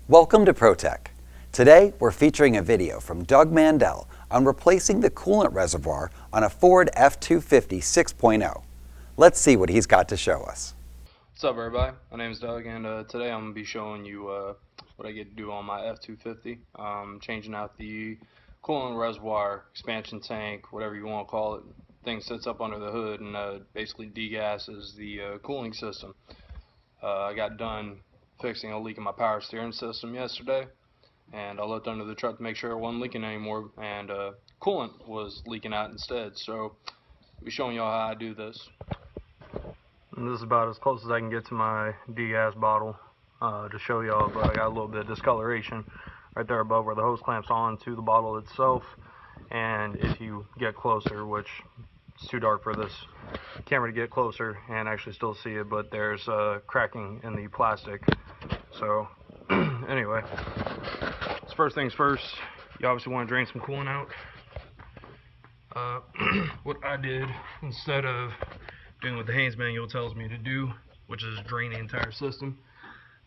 Welcome to ProTech. Today we're featuring a video from Doug Mandell on replacing the coolant reservoir on a Ford F250 6.0. Let's see what he's got to show us. What's up, everybody? My name is Doug, and today I'm going to be showing you what I get to do on my F250. Changing out the coolant reservoir, expansion tank, whatever you want to call it. Thing sits up under the hood and basically degasses the cooling system. I got done fixing a leak in my power steering system yesterday, and I looked under the truck to make sure it wasn't leaking anymore, and coolant was leaking out instead. So I'll be showing y'all how I do this. And this is about as close as I can get to my degas bottle to show y'all, but I got a little bit of discoloration right there above where the hose clamps on to the bottle itself. And if you get closer, which it's too dark for this camera to get closer and actually still see it, but there's cracking in the plastic. So anyway, so first things first, you obviously want to drain some coolant out. What I did, instead of doing what the Haynes manual tells me to do, which is drain the entire system,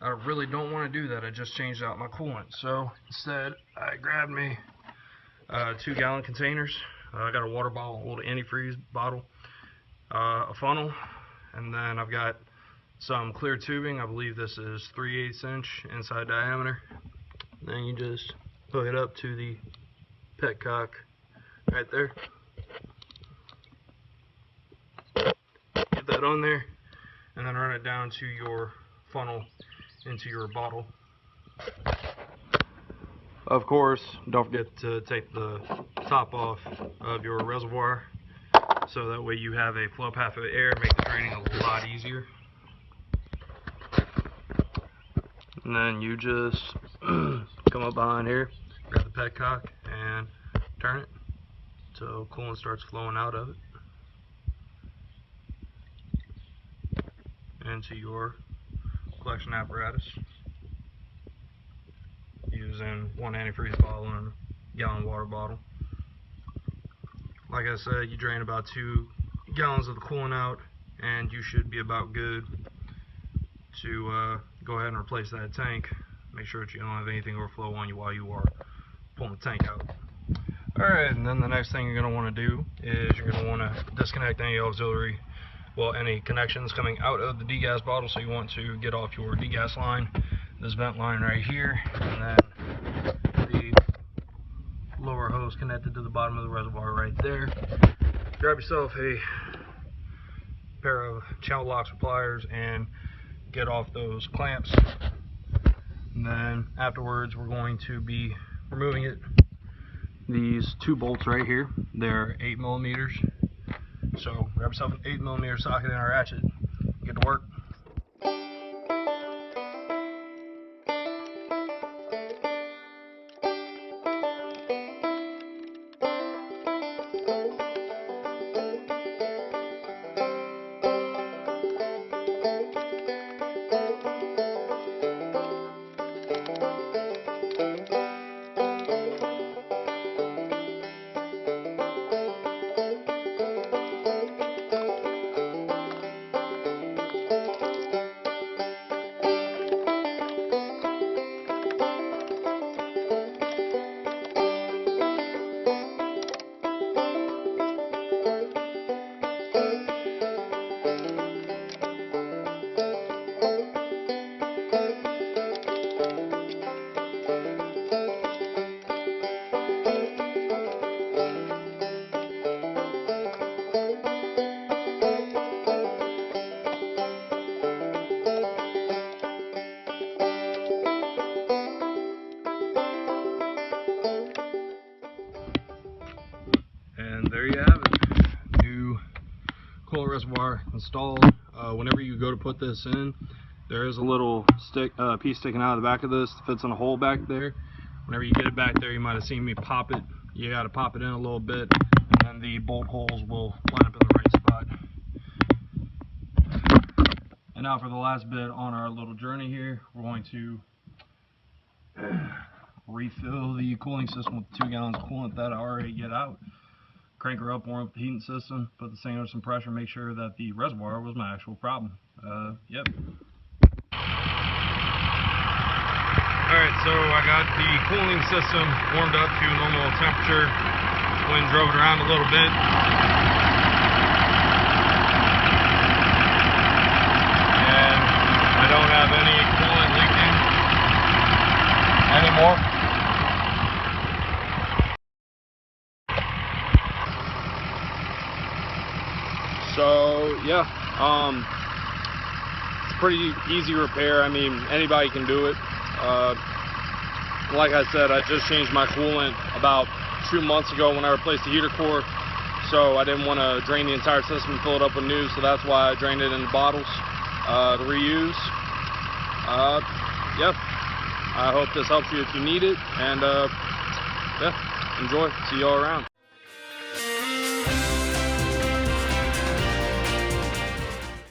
I really don't want to do that. I just changed out my coolant. So instead, I grabbed me 2-gallon containers. I got a water bottle, a little antifreeze bottle, a funnel, and then I've got some clear tubing. I believe this is 3/8 inch inside diameter. Then you just hook it up to the petcock right there. Get that on there, and then run it down to your funnel into your bottle. Of course, don't forget to take the top off of your reservoir, so that way you have a flow path of air, make the draining a lot easier. And then you just come up behind here, grab the petcock, and turn it so coolant starts flowing out of it into your collection apparatus, using one antifreeze bottle and a gallon water bottle. Like I said, you drain about 2 gallons of the coolant out, and you should be about good to go ahead and replace that tank. Make sure that you don't have anything overflow on you while you are pulling the tank out. Alright, and then the next thing you're going to want to do is you're going to want to disconnect any auxiliary, any connections coming out of the degas bottle. So you want to get off your degas line, this vent line right here, and then the lower hose connected to the bottom of the reservoir right there. Grab yourself a pair of channel locks or pliers and get off those clamps. And then afterwards, we're going to be removing it. These 2 bolts right here, they're 8mm. So grab yourself an 8mm socket and a ratchet. Get to work. And there you have it, new coolant reservoir installed. Whenever you go to put this in, there is a little piece sticking out of the back of this that fits in a hole back there. Whenever you get it back there, you might have seen me pop it. You got to pop it in a little bit, and then the bolt holes will line up in the right spot. And now for the last bit on our little journey here, we're going to refill the cooling system with 2 gallons of coolant that I already get out. Crank her up, warm up the heating system, put the thing under some pressure, make sure that the reservoir was my actual problem. Yep. Alright, So I got the cooling system warmed up to normal temperature. Wind drove it around a little bit. And I don't have any coolant leaking anymore. So yeah, it's pretty easy repair. I mean, anybody can do it. Like I said, I just changed my coolant about 2 months ago when I replaced the heater core, so I didn't want to drain the entire system and fill it up with new, so that's why I drained it into bottles to reuse. Yep, I hope this helps you if you need it, and yeah, enjoy. See you all around.